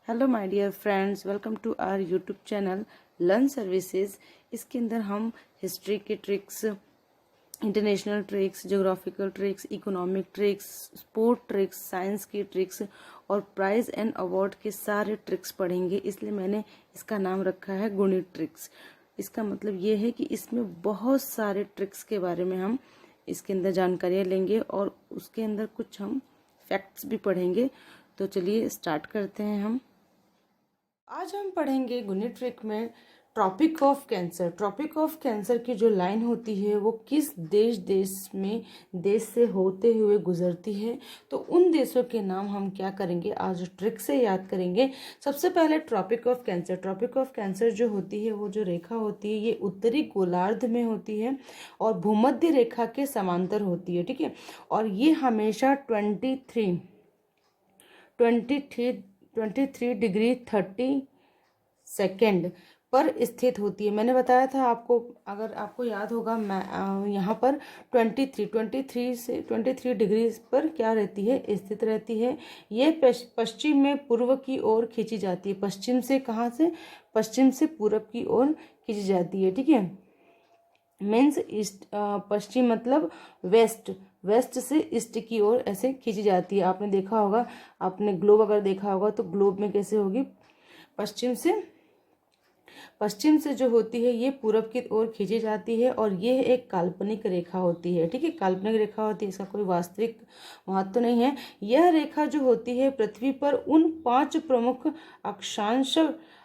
Hello my dear friends, welcome to our YouTube channel learn services. इसके अंदर हम history के tricks, international tricks, geographical tricks, economic tricks, sport tricks, science की tricks और prize and award के सारे tricks पढ़ेंगे। इसलिए मैंने इसका नाम रखा है गुणित ट्रिक्स। इसका मतलब ये है कि इसमें बहुत सारे ट्रिक्स के बारे में हम इसके अंदर जानकारियाँ लेंगे और उसके अंदर कुछ हम फैक्ट्स भी पढ़ेंगे। तो चलिए स्टार्ट करते हैं। आज हम पढ़ेंगे गुणित ट्रिक में tropic of cancer. Tropic of cancer की जो लाइन होती है वो किस देश से होते हुए गुजरती है, तो उन देशों के नाम हम क्या करेंगे, आज ट्रिक से याद करेंगे। सबसे पहले tropic of cancer. Tropic of cancer जो होती है, वो जो रेखा होती है ये उत्तरी गोलार्ध में होती है और भूमध्य रेखा के समांतर होती है। ठीक है, और ये हमेशा 23 डिग्री 30 सेकेंड पर स्थित होती है। मैंने बताया था आपको, अगर आपको याद होगा, मैं यहाँ पर 23 डिग्री पर क्या रहती है, स्थित रहती है। ये पश्चिम में पूर्व की ओर खींची जाती है। पश्चिम से कहाँ से? पश्चिम से पूर्व की ओर खींची जाती है। ठीक है, मीन्स ईस्ट, पश्चिम मतलब वेस्ट, वेस्ट से ईस्ट की ओर ऐसे खींची जाती है। आपने देखा होगा, आपने ग्लोब अगर देखा होगा तो ग्लोब में कैसे होगी, पश्चिम से जो होती है ये पूरब की ओर खींची जाती है और ये एक काल्पनिक रेखा होती है। ठीक है, काल्पनिक रेखा होती है, इसका कोई वास्तविक महत्व नहीं है। यह रेखा जो होती है पृथ्वी पर उन 5 प्रमुख अक्षांश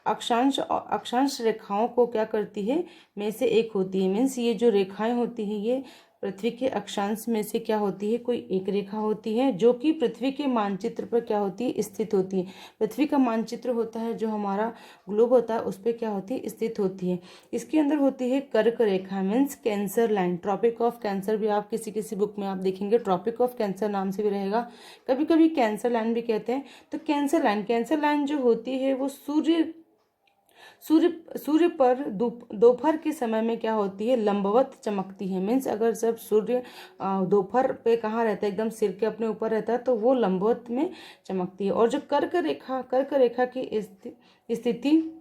अक्षांश अक्षांश रेखाओं को क्या करती है, में से एक होती है। मीन्स ये जो रेखाएं होती हैं ये पृथ्वी के अक्षांश में से क्या होती है, कोई एक रेखा होती है जो कि पृथ्वी के मानचित्र पर क्या होती है, स्थित होती है। पृथ्वी का मानचित्र होता है, जो हमारा ग्लोब होता है, उस पर क्या होती है, स्थित होती है। इसके अंदर होती है कर्क रेखा, means cancer line. Tropic of cancer भी आप किसी किसी बुक में आप देखेंगे, ट्रॉपिक ऑफ कैंसर नाम से भी रहेगा, कभी कभी कैंसर लाइन भी कहते हैं। तो कैंसर लाइन जो होती है वो सूर्य पर दोपहर के समय में क्या होती है, लंबवत चमकती है। मीन्स अगर जब सूर्य दोपहर पे कहाँ रहता है, एकदम सिर के अपने ऊपर रहता है, तो वो लंबवत में चमकती है। और जो कर्क रेखा की स्थिति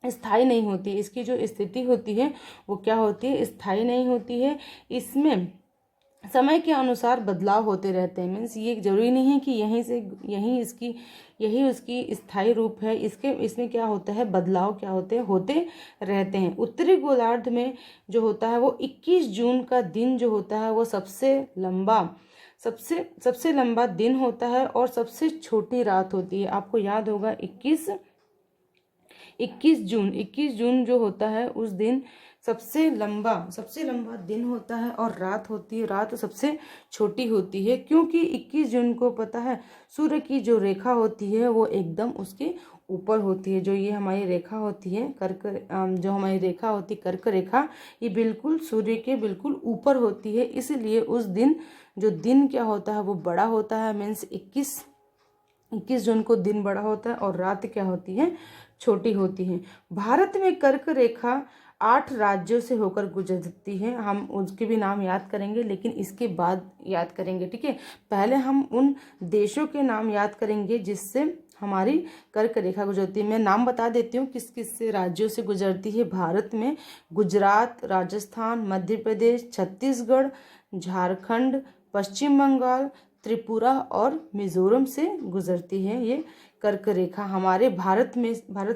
स्थायी नहीं होती, इसकी जो स्थिति होती है वो क्या होती है, स्थायी नहीं होती है। इसमें समय के अनुसार बदलाव होते रहते हैं। मीन्स ये जरूरी नहीं है कि यही उसकी स्थायी रूप है। इसमें क्या होता है, बदलाव क्या होते रहते हैं। उत्तरी गोलार्ध में जो होता है वो 21 जून का दिन जो होता है वो सबसे लंबा दिन होता है और सबसे छोटी रात होती है। आपको याद होगा 21 जून जो होता है उस दिन सबसे लंबा दिन होता है और रात सबसे छोटी होती है, क्योंकि 21 जून को पता है सूर्य की जो रेखा होती है वो एकदम उसके ऊपर होती है। जो ये हमारी रेखा होती है कर्क रेखा, ये बिल्कुल सूर्य के बिल्कुल ऊपर होती है। इसलिए उस दिन जो दिन क्या होता है वो बड़ा होता है। मीन्स 21 जून को दिन बड़ा होता है और रात क्या होती है, छोटी होती है। भारत में कर्क रेखा 8 राज्यों से होकर गुजरती है। हम उसके भी नाम याद करेंगे, लेकिन इसके बाद याद करेंगे। ठीक है, पहले हम उन देशों के नाम याद करेंगे जिससे हमारी कर्क रेखा गुजरती है। मैं नाम बता देती हूँ किस किस से राज्यों से गुजरती है। भारत में गुजरात, राजस्थान, मध्य प्रदेश, छत्तीसगढ़, झारखंड, पश्चिम बंगाल, त्रिपुरा और मिजोरम से गुजरती है ये कर्क रेखा। हमारे भारत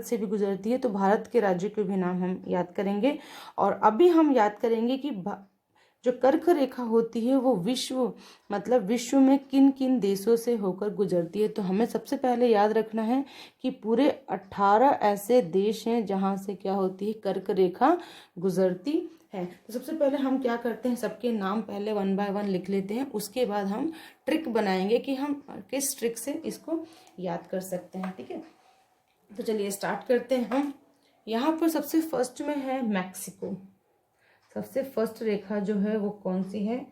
से भी गुजरती है, तो भारत के राज्यों के भी नाम हम याद करेंगे। और अभी हम याद करेंगे कि जो कर्क रेखा होती है वो विश्व में किन किन देशों से होकर गुजरती है। तो हमें सबसे पहले याद रखना है कि पूरे 18 ऐसे देश हैं जहां से क्या होती है, कर्क रेखा गुजरती है। तो सबसे पहले हम क्या करते हैं, सबके नाम पहले 1 बाय 1 लिख लेते हैं, उसके बाद हम ट्रिक बनाएंगे कि हम किस ट्रिक से इसको याद कर सकते हैं। ठीक है, तो चलिए स्टार्ट करते हैं हम। यहाँ पर सबसे फर्स्ट में है मैक्सिको। सबसे फर्स्ट रेखा जो है वो कौन सी है,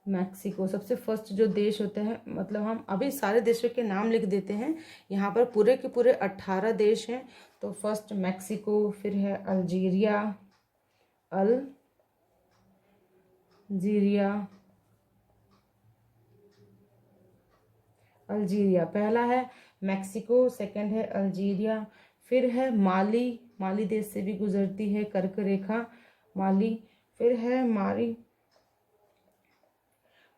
मैक्सिको सबसे फर्स्ट जो देश होते हैं। मतलब हम अभी सारे देशों के नाम लिख देते हैं। यहाँ पर पूरे के पूरे 18 देश हैं। तो फर्स्ट मैक्सिको, फिर है अल्जीरिया, अल्जीरिया पहला है, मैक्सिको सेकंड है अल्जीरिया, फिर है माली, माली देश से भी गुजरती है कर्क रेखा माली, फिर है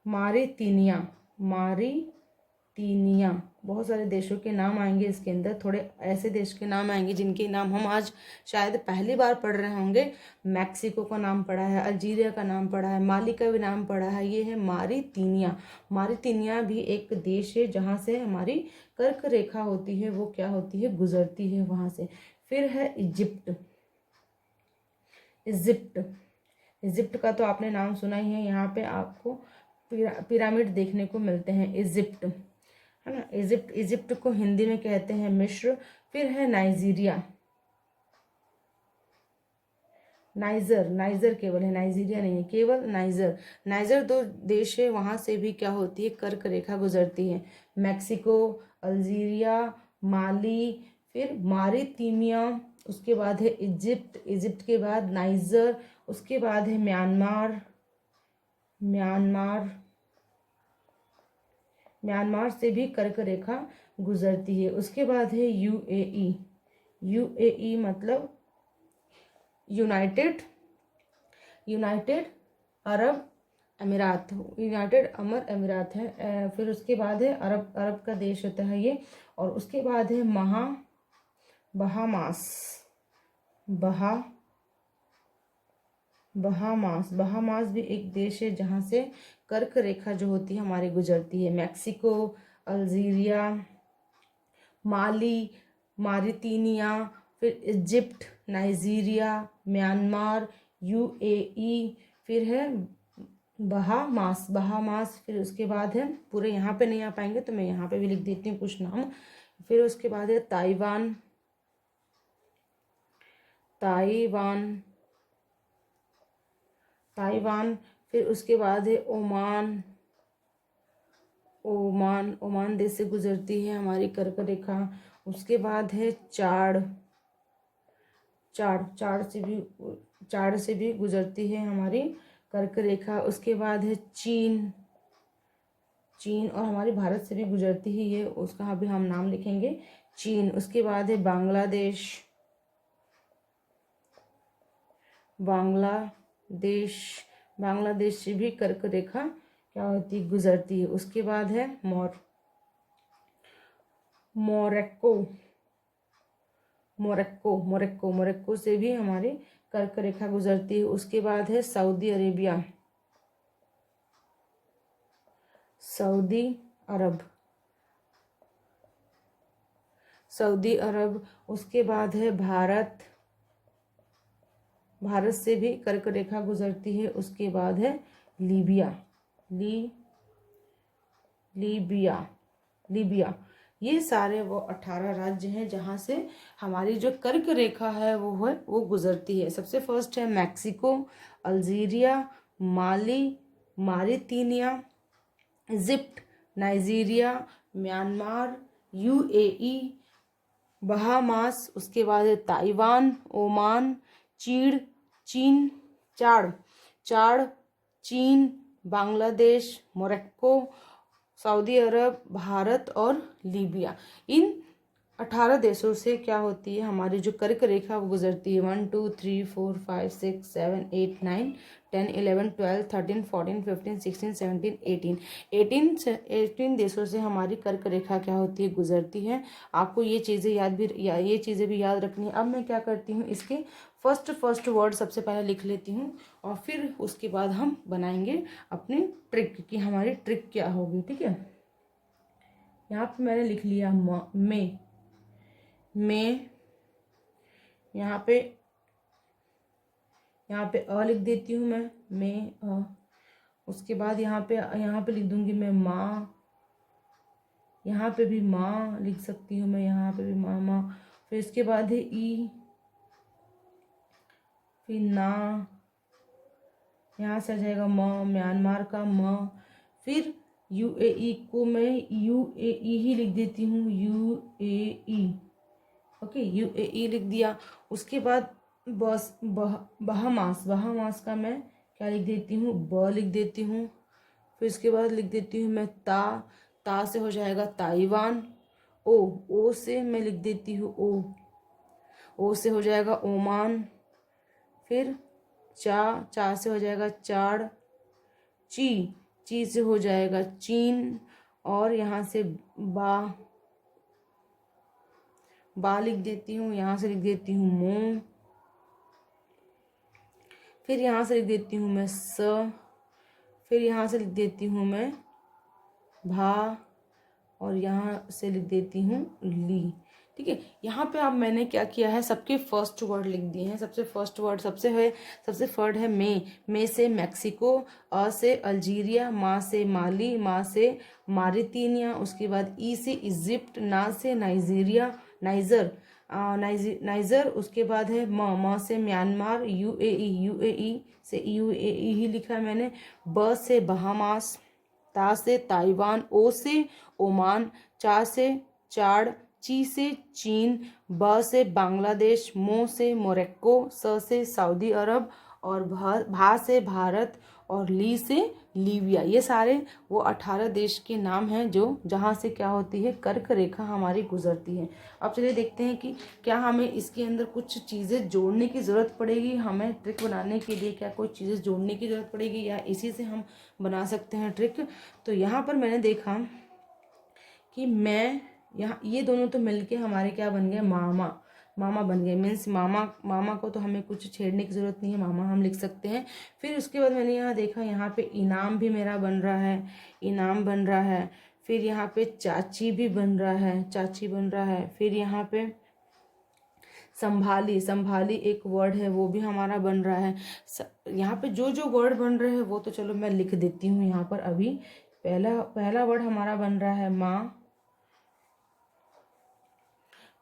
मारितीनिया, मारितीनिया। बहुत सारे देशों के नाम आएंगे इसके अंदर, थोड़े ऐसे देश के नाम आएंगे जिनके नाम हम आज शायद पहली बार पढ़ रहे होंगे। मैक्सिको का नाम पढ़ा है, अल्जीरिया का नाम पढ़ा है, माली का भी नाम पढ़ा है। ये है मारितीनिया। मारितीनिया भी एक देश है जहाँ से हमारी कर्क रेखा होती है, वो क्या होती है, गुजरती है वहाँ से। फिर है इजिप्ट, इजिप्ट का तो आपने नाम सुना ही है। यहाँ पे आपको पिरामिड देखने को मिलते हैं, इजिप्ट है ना। इजिप्ट को हिंदी में कहते हैं मिस्र। फिर है नाइजीरिया, नाइजर केवल है, नाइजीरिया नहीं है, केवल नाइजर दो देश है, वहाँ से भी क्या होती है, कर्क रेखा गुजरती है। मैक्सिको, अल्जीरिया, माली, फिर मारितीनिया, उसके बाद है इजिप्ट के बाद नाइजर, उसके बाद है म्यांमार से भी कर्क रेखा गुजरती है। उसके बाद है यूएई मतलब यूनाइटेड अरब अमीरात है। फिर उसके बाद है अरब का देश होता है ये। और उसके बाद है बहामास भी एक देश है जहाँ से कर्क रेखा जो होती है हमारी गुजरती है। मैक्सिको, अल्जीरिया, माली, मारितीनिया, फिर इजिप्ट, नाइजीरिया, म्यांमार, यूएई, फिर है बहामास। फिर उसके बाद है, पूरे यहाँ पे नहीं आ पाएंगे तो मैं यहाँ पे भी लिख देती हूँ कुछ नाम। फिर उसके बाद है ताइवान, फिर उसके बाद है ओमान देश से गुजरती है हमारी कर्क रेखा। उसके बाद है चाड़ से भी गुजरती है हमारी कर्क रेखा। उसके बाद है चीन, और हमारे भारत से भी गुजरती है ये, उसका अभी हम नाम लिखेंगे चीन। उसके बाद है बांग्लादेश से भी कर्क रेखा क्या होती है, गुजरती है। उसके बाद है मोरक्को से भी हमारी कर्क रेखा गुजरती है। उसके बाद है सऊदी अरब। उसके बाद है भारत से भी कर्क रेखा गुजरती है। उसके बाद है लीबिया। ये सारे वो 18 राज्य हैं जहाँ से हमारी जो कर्क रेखा है वो गुजरती है। सबसे फर्स्ट है Mexico, Algeria, Mali, Mauritania, Egypt, Nigeria, Myanmar, UAE, Bahamas. उसके बाद है ताइवान, ओमान, चीन, बांग्लादेश, मोरक्को, सऊदी अरब, भारत और लीबिया। इन 18 देशों से क्या होती है, हमारी जो कर्क रेखा वो गुजरती है। 1 2 3 4 5 6 7 8 9 10 11 12 13 14 15 16 17 18 देशों से हमारी कर्क रेखा क्या होती है, गुजरती है। आपको ये चीज़ें भी याद रखनी है। अब मैं क्या करती हूँ, इसके फर्स्ट वर्ड सबसे पहले लिख लेती हूँ और फिर उसके बाद हम बनाएंगे अपनी ट्रिक की हमारी ट्रिक क्या होगी। ठीक है, यहाँ पे मैंने लिख लिया में, यहाँ पे अ लिख देती हूँ मैं उसके बाद यहाँ पे लिख दूंगी मैं माँ, यहाँ पे भी माँ लिख सकती हूँ मैं, यहाँ पे भी माँ। फिर इसके बाद है ई, फिर ना, यहाँ से आ जाएगा म्यांमार का म। फिर यूएई को मैं यूएई ही लिख देती हूँ, यूएई। ओके, यूएई लिख दिया। उसके बाद बहामास का मैं क्या लिख देती हूँ, ब लिख देती हूँ। फिर इसके बाद लिख देती हूँ मैं ता से हो जाएगा ताइवान। ओ से मैं लिख देती हूँ ओ से हो जाएगा ओमान। फिर चा से हो जाएगा चाड़। ची से हो जाएगा चीन। और यहाँ से बा लिख देती हूँ, यहाँ से लिख देती हूँ मो। फिर यहाँ से लिख देती हूँ मैं स। फिर यहाँ से लिख देती हूँ मैं भा। और यहाँ से लिख देती हूँ ली। ठीक है, यहाँ पे अब मैंने क्या किया है, सबके फर्स्ट वर्ड लिख दिए हैं। सबसे फर्स्ट वर्ड सबसे फर्स्ट है मे से मैक्सिको, अ से अल्जीरिया, मा से माली, मा से मारितीनिया, उसके बाद ई से इजिप्ट, ना से नाइजर, उसके बाद है म से म्यांमार, यूएई से यूएई ही लिखा है मैंने, ब से बहामास, ता से ताइवान, ओ से ओमान, चा से चाड़, ची से चीन, ब से बांग्लादेश, मो से मोरक्को, स से सऊदी अरब, और भा से भारत, और ली से लीबिया। ये सारे वो 18 देश के नाम हैं जो जहाँ से क्या होती है, कर्क रेखा हमारी गुजरती है। अब चलिए देखते हैं कि क्या हमें इसके अंदर कुछ चीज़ें जोड़ने की ज़रूरत पड़ेगी, हमें ट्रिक बनाने के लिए क्या कोई चीज़ें जोड़ने की ज़रूरत पड़ेगी या इसी से हम बना सकते हैं ट्रिक। तो यहाँ पर मैंने देखा कि मैं यहाँ ये दोनों तो मिलके हमारे क्या बन गए, मामा बन गए। मीन्स मामा को तो हमें कुछ छेड़ने की ज़रूरत नहीं है, मामा हम लिख सकते हैं। फिर उसके बाद मैंने यहाँ देखा, यहाँ पे इनाम भी मेरा बन रहा है, इनाम बन रहा है। फिर यहाँ पे चाची भी बन रहा है, चाची बन रहा है। फिर यहाँ पे संभाली एक वर्ड है, वो भी हमारा बन रहा है। यहाँ पे जो जो वर्ड बन रहे हैं वो तो चलो मैं लिख देती हूँ यहाँ पर अभी। पहला वर्ड हमारा बन रहा है माँ,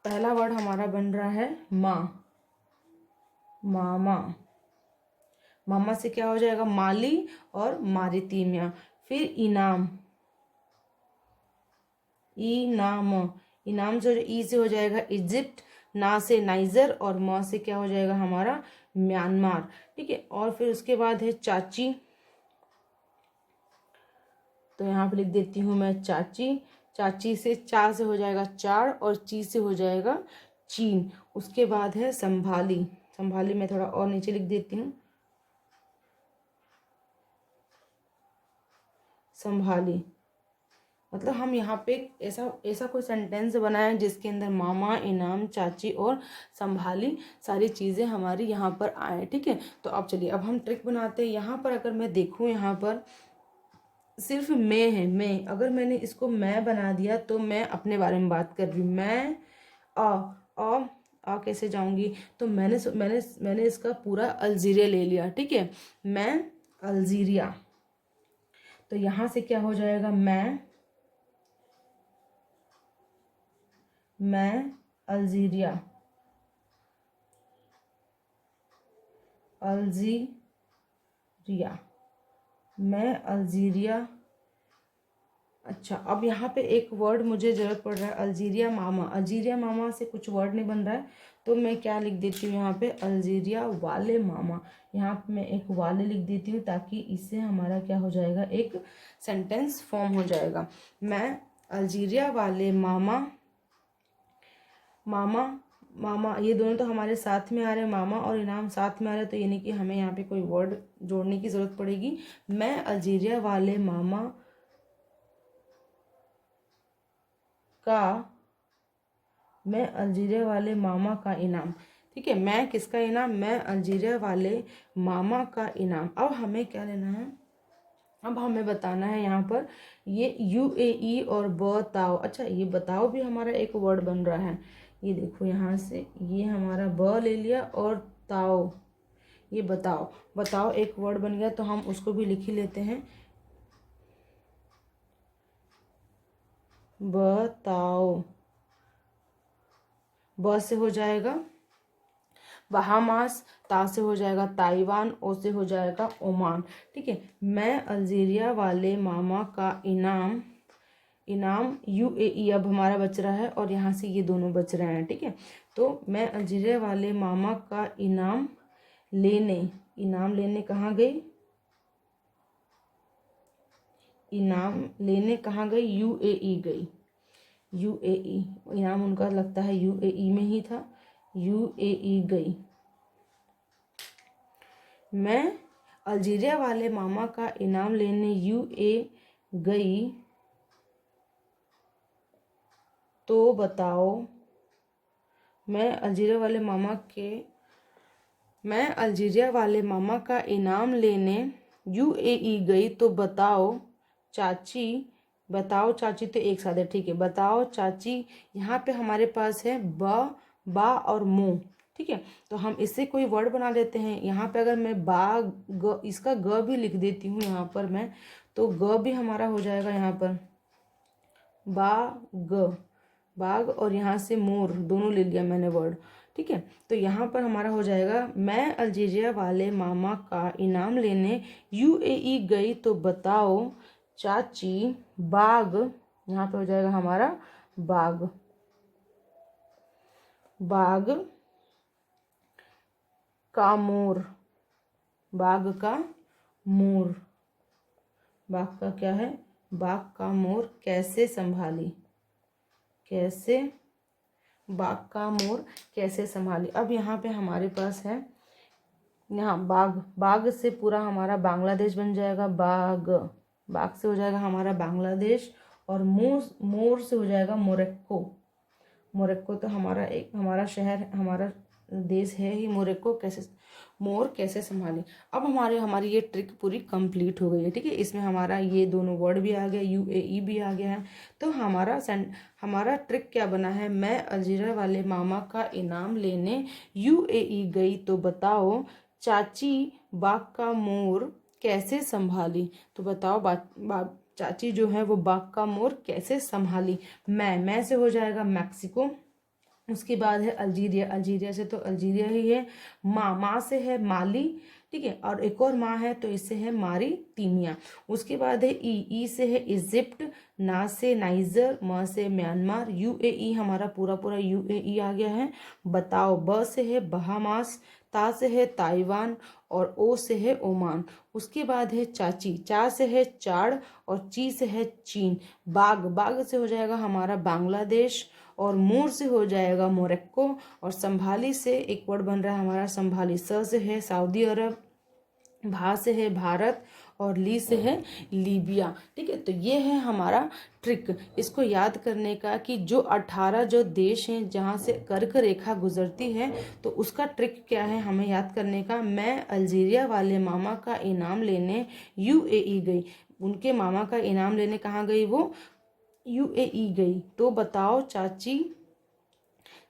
पहला वर्ड हमारा बन रहा है माँ, मामा। मामा से क्या हो जाएगा, माली और मारितीमिया। फिर इनाम, इनाम से ई से हो जाएगा इजिप्ट, ना से नाइजर, और म से क्या हो जाएगा हमारा म्यांमार। ठीक है, और फिर उसके बाद है चाची, तो यहाँ पे लिख देती हूँ मैं चाची। चाची से चा से हो जाएगा चार, और ची से हो जाएगा चीन। उसके बाद है संभाली मैं थोड़ा और नीचे लिख देती हूँ, संभाली। मतलब हम यहाँ पे ऐसा कोई सेंटेंस बनाएं जिसके अंदर मामा, इनाम, चाची और संभाली सारी चीज़ें हमारी यहाँ पर आए। ठीक है, तो अब चलिए अब हम ट्रिक बनाते हैं। यहाँ पर अगर मैं देखूँ, यहाँ पर सिर्फ मैं है, मैं, अगर मैंने इसको मैं बना दिया तो मैं अपने बारे में बात कर रही हूँ। मैं कैसे जाऊंगी, तो मैंने इसका पूरा अल्जीरिया ले लिया। ठीक है, मैं अल्जीरिया, तो यहाँ से क्या हो जाएगा, मैं अल्जीरिया, मैं अल्जीरिया। अच्छा, अब यहाँ पे एक वर्ड मुझे ज़रूरत पड़ रहा है, अल्जीरिया मामा से कुछ वर्ड नहीं बन रहा है, तो मैं क्या लिख देती हूँ यहाँ पे, अल्जीरिया वाले मामा। यहाँ पे मैं एक वाले लिख देती हूँ ताकि इससे हमारा क्या हो जाएगा, एक सेंटेंस फॉर्म हो जाएगा। मैं अल्जीरिया वाले मामा, ये दोनों तो हमारे साथ में आ रहे हैं, मामा और इनाम साथ में आ रहे हैं, तो यानी कि हमें यहाँ पे कोई वर्ड जोड़ने की ज़रूरत पड़ेगी। मैं अल्जीरिया वाले मामा का इनाम। ठीक है, मैं किसका इनाम, मैं अल्जीरिया वाले मामा का इनाम। अब हमें क्या लेना है, अब हमें बताना है यहाँ पर ये यूएई और बताओ। अच्छा, ये बताओ भी हमारा एक वर्ड बन रहा है। ये देखो, यहाँ से ये हमारा ब ले लिया, और ताओ, ये बताओ एक वर्ड बन गया, तो हम उसको भी लिख ही लेते हैं, बताओ। ब से हो जाएगा बहामास, ता से हो जाएगा ताइवान, ओ से हो जाएगा ओमान। ठीक है, मैं अल्जीरिया वाले मामा का इनाम यूएई अब हमारा बच रहा है, और यहाँ से ये दोनों बच रहे हैं। ठीक है, तो मैं अल्जीरिया वाले मामा का इनाम लेने कहाँ गई, इनाम लेने कहाँ गई? यूएई गई। यूएई इनाम उनका लगता है यूएई में ही था, यूएई गई। मैं अल्जीरिया वाले मामा का इनाम लेने यूए गई तो बताओ। मैं अल्जीरिया वाले मामा का इनाम लेने यूएई गई तो बताओ चाची। बताओ चाची तो एक साथ है, ठीक है। बताओ चाची, यहाँ पे हमारे पास है ब, बा और मो, ठीक है। तो हम इससे कोई वर्ड बना लेते हैं। यहाँ पे अगर मैं बा ग, इसका ग भी लिख देती हूँ यहाँ पर मैं, तो ग भी हमारा हो जाएगा यहाँ पर बाग, बाग, और यहाँ से मोर, दोनों ले लिया मैंने वर्ड, ठीक है। तो यहाँ पर हमारा हो जाएगा मैं अल्जीरिया वाले मामा का इनाम लेने यूएई गई तो बताओ चाची बाग। यहाँ पे हो जाएगा हमारा बाग, बाग का मोर, बाग का मोर, बाग का क्या है? बाग का मोर कैसे संभाली, कैसे, बाग का मोर कैसे संभाली। अब यहाँ पे हमारे पास है, यहाँ बाग, बाग से पूरा हमारा बांग्लादेश बन जाएगा, बाग, बाग से हो जाएगा हमारा बांग्लादेश, और मोर से हो जाएगा मोरक्को। मोरक्को तो हमारा शहर, हमारा देश है ही मोरक्को। मोर कैसे संभाली। अब हमारी ये ट्रिक पूरी कंप्लीट हो गई है, ठीक है। इसमें हमारा ये दोनों वर्ड भी आ गया, यूएई भी आ गया है। तो हमारा ट्रिक क्या बना है? मैं अल्जीरिया वाले मामा का इनाम लेने यूएई गई तो बताओ चाची बाग का मोर कैसे संभाली। तो बताओ चाची जो है वो बाग का मोर कैसे संभाली। मैं से हो जाएगा मैक्सिको, उसके बाद है अल्जीरिया, अल्जीरिया से तो अल्जीरिया ही है। माँ से है माली, ठीक है। और एक और माँ है तो इससे है मारितीमिया। उसके बाद है ई से है इजिप्ट, ना से नाइजर, म से म्यांमार, यूएई हमारा पूरा यूएई आ गया है। बताओ ब से है बहामास, ता से है ताइवान, और ओ से है ओमान। उसके बाद है चाची, चा से है चाड़, और ची से है चीन। बाग से हो जाएगा हमारा बांग्लादेश, और मोर से हो जाएगा मोरक्को, और संभाली से एक वर्ड बन रहा है हमारा संभाली। स से है सऊदी अरब, भा से है भारत, और ली से है लीबिया, ठीक है। तो ये है हमारा ट्रिक, इसको याद करने का कि जो 18 जो देश हैं जहाँ से कर्क रेखा गुजरती है, तो उसका ट्रिक क्या है हमें याद करने का। मैं अल्जीरिया वाले मामा का इनाम लेने यूएई गई। उनके मामा का इनाम लेने कहाँ गई? वो यूएई गई। तो बताओ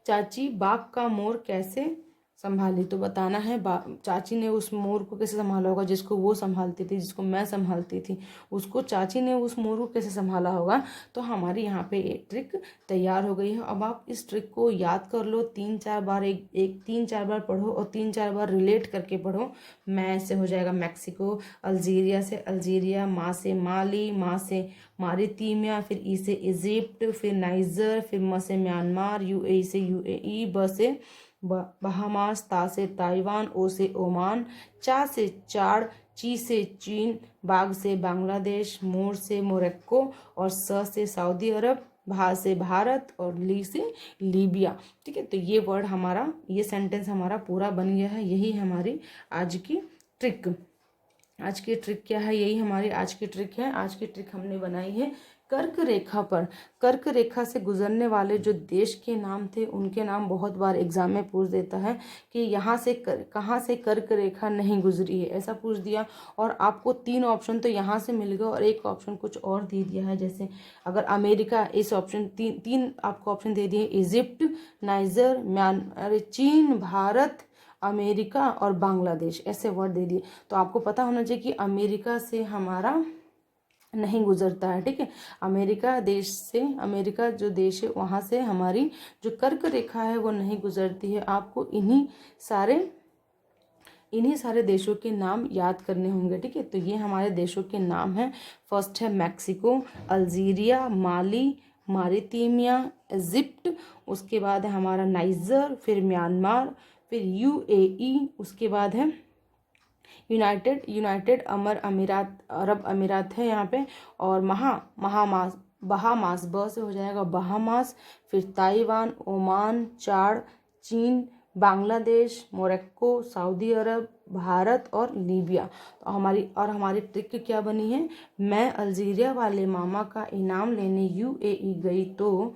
चाची बाग का मोर कैसे संभाली। तो बताना है चाची ने उस मोर को कैसे संभाला होगा, जिसको वो संभालती थी, जिसको मैं संभालती थी, उसको चाची ने उस मोर को कैसे संभाला होगा। तो हमारी यहाँ पे एक ट्रिक तैयार हो गई है। अब आप इस ट्रिक को याद कर लो 3-4 बार, एक 3-4 बार पढ़ो, और 3-4 बार रिलेट करके पढ़ो। मैं से हो जाएगा मैक्सिको, अल्जीरिया से अल्जीरिया, माँ से माली, माँ से मारितीमिया, फिर ई से इजिप्ट, फिर नाइजर, फिर म से म्यांमार, यूएई से यूएई, ब से बहामास, ता से ताइवान, ओ से ओमान, चा से चाड़, ची से चीन, बाग से बांग्लादेश, मोर से मोरक्को, और स से सऊदी अरब, भा से भारत, और ली से लीबिया, ठीक है। तो ये वर्ड हमारा, ये सेंटेंस हमारा पूरा बन गया है। यही हमारी आज की ट्रिक। आज की ट्रिक क्या है? यही हमारी आज की ट्रिक है। आज की ट्रिक हमने बनाई है कर्क रेखा पर। कर्क रेखा से गुजरने वाले जो देश के नाम थे, उनके नाम बहुत बार एग्जाम में पूछ देता है कि यहाँ से कहाँ से कर्क रेखा नहीं गुजरी है, ऐसा पूछ दिया। और आपको 3 ऑप्शन तो यहाँ से मिल गए, और एक ऑप्शन कुछ और दे दिया है। जैसे अगर अमेरिका, इस ऑप्शन तीन आपको ऑप्शन दे दिए, इजिप्ट, नाइजर, म्यांमार, चीन, भारत, अमेरिका और बांग्लादेश, ऐसे वर्ड दे दिए। तो आपको पता होना चाहिए कि अमेरिका से हमारा नहीं गुजरता है, ठीक है। अमेरिका देश से, अमेरिका जो देश है वहाँ से हमारी जो कर्क रेखा है वो नहीं गुजरती है। आपको इन्हीं सारे देशों के नाम याद करने होंगे, ठीक है। तो ये हमारे देशों के नाम हैं। फर्स्ट है मैक्सिको, अल्जीरिया, माली, मारितीमिया, इजिप्ट, उसके बाद है हमारा नाइजर, फिर म्यांमार, फिर यूएई, उसके बाद है यूनाइटेड यूनाइटेड अरब अमीरात है यहाँ पे। और महामास बहामास, ब से हो जाएगा बहामास। फिर ताइवान, ओमान, चाड, चीन, बांग्लादेश, मोरक्को, सऊदी अरब, भारत और लीबिया। तो हमारी ट्रिक क्या बनी है, मैं अल्जीरिया वाले मामा का इनाम लेने यूएई गई तो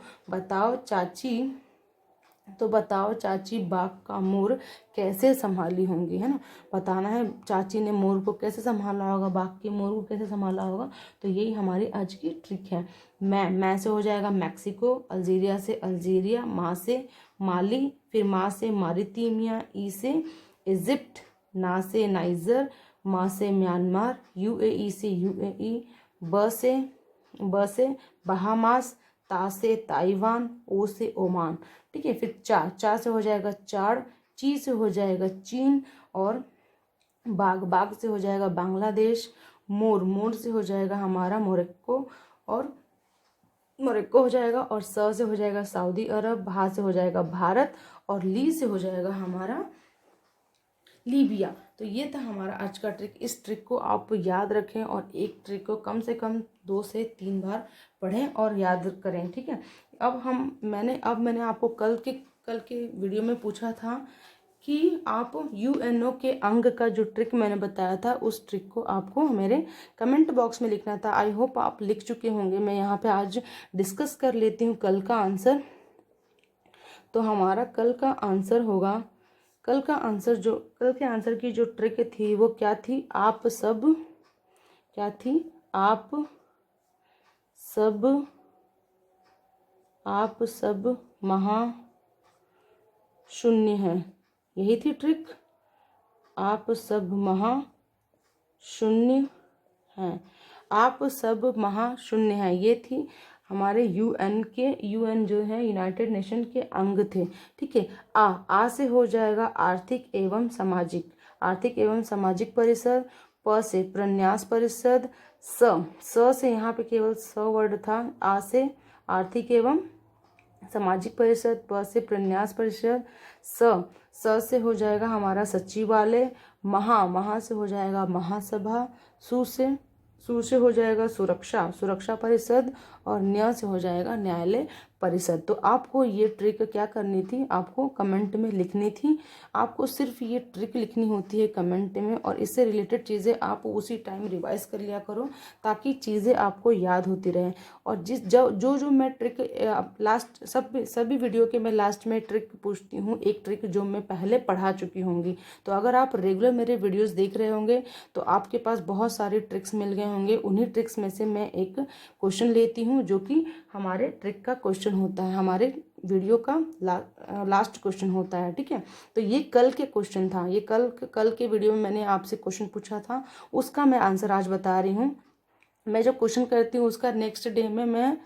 बताओ चाची बाघ का मोर कैसे संभाली होंगी, है ना। बताना है चाची ने मोर को कैसे संभाला होगा, बाघ के मोर को कैसे संभाला होगा। तो यही हमारी आज की ट्रिक है। मैं से हो जाएगा मैक्सिको, अल्जीरिया से अल्जीरिया, माँ से माली, फिर माँ से मारितीमिया, ई से इजिप्ट, ना से नाइजर, माँ से म्यांमार, यूएई से यूएई, ब से बहामास, ता से ताइवान, ओ से ओमान। ठीक है। फिर चा से हो जाएगा चार, ची से हो जाएगा चीन, और बाघ से हो जाएगा बांग्लादेश, मोर से हो जाएगा हमारा मोरक्को हो जाएगा, और स से हो जाएगा सऊदी अरब, भा से हो जाएगा भारत, और ली से हो जाएगा हमारा लीबिया। तो ये था हमारा आज का ट्रिक। इस ट्रिक को आप याद रखें और एक ट्रिक को कम से कम 2 से 3 बार पढ़ें और याद करें। ठीक है। मैंने आपको कल के वीडियो में पूछा था कि आप यूएनओ के अंग का जो ट्रिक मैंने बताया था, उस ट्रिक को आपको मेरे कमेंट बॉक्स में लिखना था। आई होप आप लिख चुके होंगे। मैं यहाँ पे आज डिस्कस कर लेती हूँ कल का आंसर। तो हमारा कल का आंसर होगा, कल के आंसर की जो ट्रिक थी वो क्या थी, आप सब महाशून्य हैं। यही थी ट्रिक, आप सब महाशून्य हैं, आप सब महाशून्य हैं। ये थी हमारे यूएन जो है यूनाइटेड नेशन के अंग थे। ठीक है। आ से हो जाएगा आर्थिक एवं सामाजिक परिषद, प से प्रन्यास परिषद, स से यहाँ पे केवल स वर्ड था, आ से आर्थिक एवं सामाजिक परिषद, प से प्रन्यास परिषद, स से हो जाएगा हमारा सचिवालय, महा से हो जाएगा महासभा, सु से हो जाएगा सुरक्षा परिषद, और न्या से हो जाएगा न्यायालय परिषद। तो आपको ये ट्रिक क्या करनी थी, आपको कमेंट में लिखनी थी। आपको सिर्फ ये ट्रिक लिखनी होती है कमेंट में, और इससे रिलेटेड चीज़ें आप उसी टाइम रिवाइज कर लिया करो ताकि चीज़ें आपको याद होती रहें। और जो मैं ट्रिक लास्ट सभी वीडियो के मैं लास्ट में ट्रिक पूछती हूँ, एक ट्रिक जो मैं पहले पढ़ा चुकी होंगी। तो अगर आप रेगुलर मेरे वीडियोस देख रहे होंगे तो आपके पास बहुत सारे ट्रिक्स मिल गए होंगे। उन्हीं ट्रिक्स में से मैं एक क्वेश्चन लेती हूँ जो कि हमारे ट्रिक का क्वेश्चन होता है, हमारे वीडियो का लास्ट क्वेश्चन होता है। ठीक है। तो ये कल के क्वेश्चन था, ये कल के वीडियो में मैंने आपसे क्वेश्चन पूछा था, उसका मैं आंसर आज बता रही हूँ। मैं जो क्वेश्चन करती हूँ उसका नेक्स्ट डे में मैं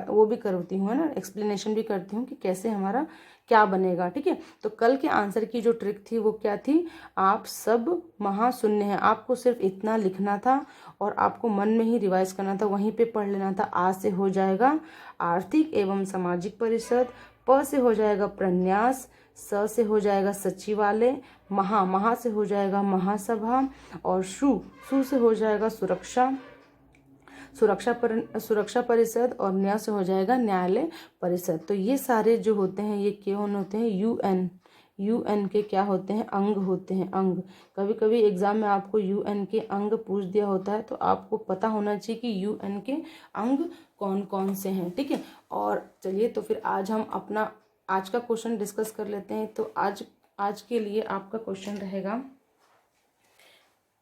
वो भी करती हूँ, है ना, एक्सप्लेनेशन भी करती हूँ कि कैसे हमारा क्या बनेगा। ठीक है। तो कल के आंसर की जो ट्रिक थी वो क्या थी, आप सब महाशून्य हैं। आपको सिर्फ इतना लिखना था और आपको मन में ही रिवाइज करना था, वहीं पे पढ़ लेना था। आ से हो जाएगा आर्थिक एवं सामाजिक परिषद, प से हो जाएगा प्रन्यास, स से हो जाएगा सचिवालय, महा से हो जाएगा महासभा, और सु से हो जाएगा सुरक्षा परिषद, और न्याय से हो जाएगा न्यायालय परिषद। तो ये सारे जो होते हैं ये कौन होते हैं, यूएन के क्या होते हैं, अंग होते हैं, अंग। कभी कभी एग्जाम में आपको यूएन के अंग पूछ दिया होता है, तो आपको पता होना चाहिए कि यूएन के अंग कौन कौन से हैं। ठीक है। और चलिए तो फिर आज हम अपना आज का क्वेश्चन डिस्कस कर लेते हैं। तो आज के लिए आपका क्वेश्चन रहेगा,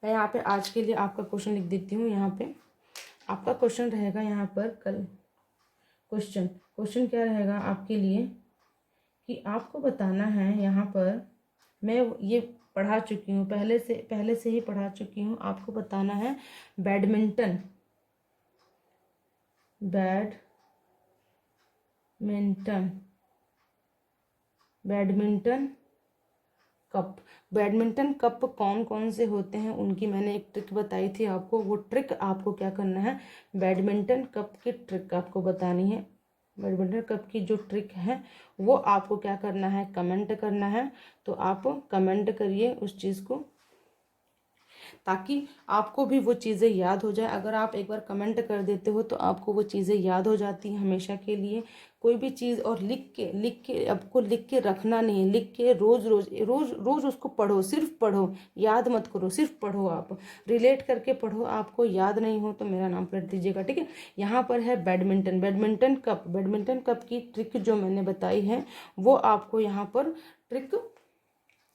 मैं यहाँ पे आज के लिए आपका क्वेश्चन लिख देती हूँ। यहाँ पे आपका क्वेश्चन रहेगा, यहाँ पर कल क्वेश्चन क्या रहेगा आपके लिए कि आपको बताना है, यहाँ पर मैं ये पढ़ा चुकी हूँ, पहले से ही पढ़ा चुकी हूँ। आपको बताना है बैडमिंटन बैडमिंटन कप कौन कौन से होते हैं, उनकी मैंने एक ट्रिक बताई थी आपको। वो ट्रिक आपको क्या करना है, बैडमिंटन कप की ट्रिक आपको बतानी है। बैडमिंटन कप की जो ट्रिक है वो आपको क्या करना है, कमेंट करना है। तो आप कमेंट करिए उस चीज़ को। ताकि आपको भी वो चीज़ें याद हो जाए। अगर आप एक बार कमेंट कर देते हो तो आपको वो चीज़ें याद हो जाती हैं हमेशा के लिए। कोई भी चीज़ और लिख के आपको लिख के रखना नहीं, लिख के रोज़ रोज़ रोज़ रोज़ उसको पढ़ो, सिर्फ पढ़ो, याद मत करो, सिर्फ पढ़ो, आप रिलेट करके पढ़ो। आपको याद नहीं हो तो मेरा नाम कर दीजिएगा, ठीक है। यहाँ पर है बैडमिंटन, बैडमिंटन कप की ट्रिक जो मैंने बताई है वो आपको यहाँ पर ट्रिक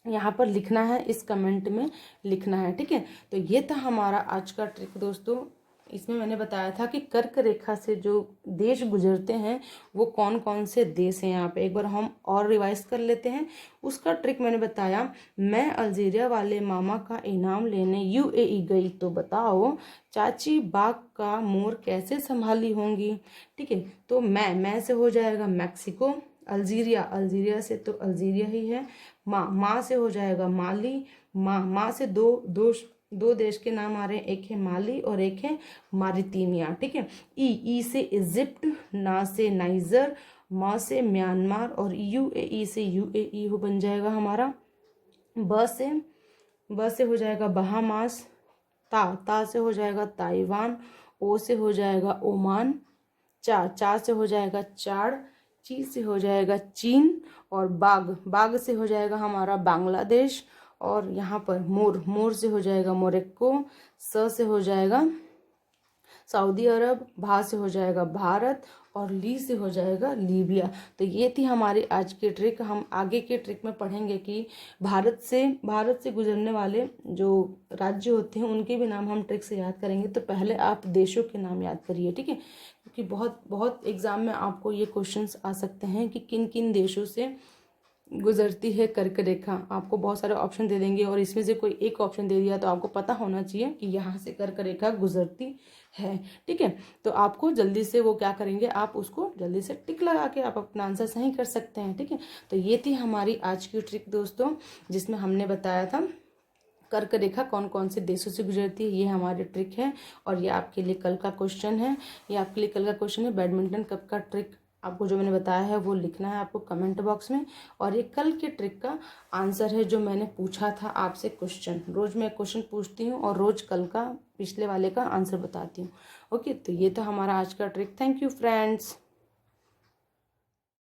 यहाँ पर लिखना है, इस कमेंट में लिखना है, ठीक है। तो ये था हमारा आज का ट्रिक दोस्तों। इसमें मैंने बताया था कि कर्क रेखा से जो देश गुजरते हैं वो कौन कौन से देश हैं। यहाँ पे एक बार हम और रिवाइज कर लेते हैं। उसका ट्रिक मैंने बताया, मैं अल्जीरिया वाले मामा का इनाम लेने यूएई गई तो बताओ चाची बाग का मोर कैसे संभाली होंगी, ठीक है। तो मैं से हो जाएगा मैक्सिको, अल्जीरिया से तो अल्जीरिया ही है। माँ से हो जाएगा माली, माँ से दो देश के नाम आ रहे हैं, एक है माली और एक है मारितीमिया, ठीक है। ई से इजिप्ट, ना से नाइजर, मा से म्यांमार और यूएई से यूएई हो बन जाएगा हमारा। ब से हो जाएगा बहामास, ता से हो जाएगा ताइवान, ओ से हो जाएगा ओमान, चा से हो जाएगा चाड़, ची से हो जाएगा चीन और बाग से हो जाएगा हमारा बांग्लादेश। और यहाँ पर मोर से हो जाएगा मोरक्को, स से हो जाएगा सऊदी अरब, भा से हो जाएगा भारत और ली से हो जाएगा लीबिया। तो ये थी हमारी आज की ट्रिक। हम आगे के ट्रिक में पढ़ेंगे कि भारत से गुजरने वाले जो राज्य होते हैं उनके भी नाम हम ट्रिक से याद करेंगे। तो पहले आप देशों के नाम याद करिए, ठीक है, क्योंकि बहुत एग्जाम में आपको ये क्वेश्चंस आ सकते हैं कि किन किन देशों से गुजरती है कर्क रेखा। आपको बहुत सारे ऑप्शन दे देंगे और इसमें से कोई एक ऑप्शन दे दिया तो आपको पता होना चाहिए कि यहाँ से कर्क रेखा गुजरती है, ठीक है। तो आपको जल्दी से वो क्या करेंगे, आप उसको जल्दी से टिक लगा के आप अपना आंसर सही कर सकते हैं, ठीक है। तो ये थी हमारी आज की ट्रिक दोस्तों, जिसमें हमने बताया था कर्क रेखा कौन कौन से देशों से गुजरती है। ये हमारी ट्रिक है और ये आपके लिए कल का क्वेश्चन है। बैडमिंटन कप का ट्रिक आपको जो मैंने बताया है वो लिखना है आपको कमेंट बॉक्स में। और ये कल के ट्रिक का आंसर है जो मैंने पूछा था आपसे क्वेश्चन। रोज़ मैं क्वेश्चन पूछती हूँ और रोज़ कल का पिछले वाले का आंसर बताती हूँ। ओके, तो ये तो हमारा आज का ट्रिक। Thank you friends.